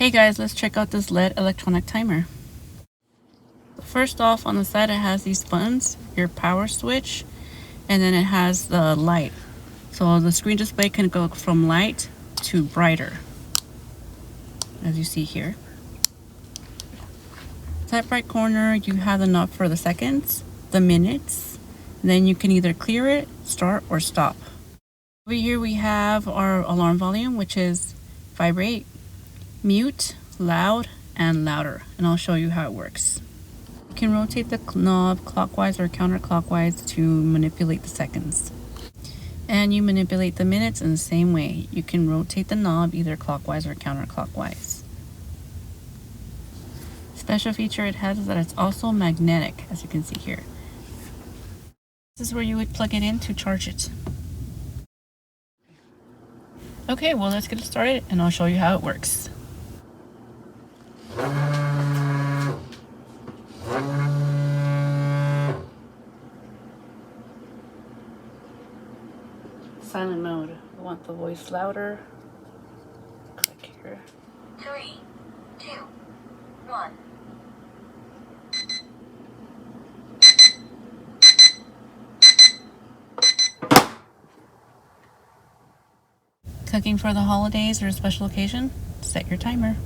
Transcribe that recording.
Hey guys, let's check out this LED electronic timer. First off, on the side it has these buttons, your power switch, and then it has the light. So the screen display can go from light to brighter, as you see here. Top right corner, you have the knob for the seconds, the minutes, and then you can either clear it, start, or stop. Over here we have our alarm volume, which is vibrate, mute, loud, and louder, and I'll show you how it works. You can rotate the knob clockwise or counterclockwise to manipulate the seconds. And you manipulate the minutes in the same way. You can rotate the knob either clockwise or counterclockwise. Special feature it has is that it's also magnetic, as you can see here. This is where you would plug it in to charge it. Okay, well let's get it started and I'll show you how it works. Silent mode. I want the voice louder. Click here. 3, 2, 1. Cooking for the holidays or a special occasion? Set your timer.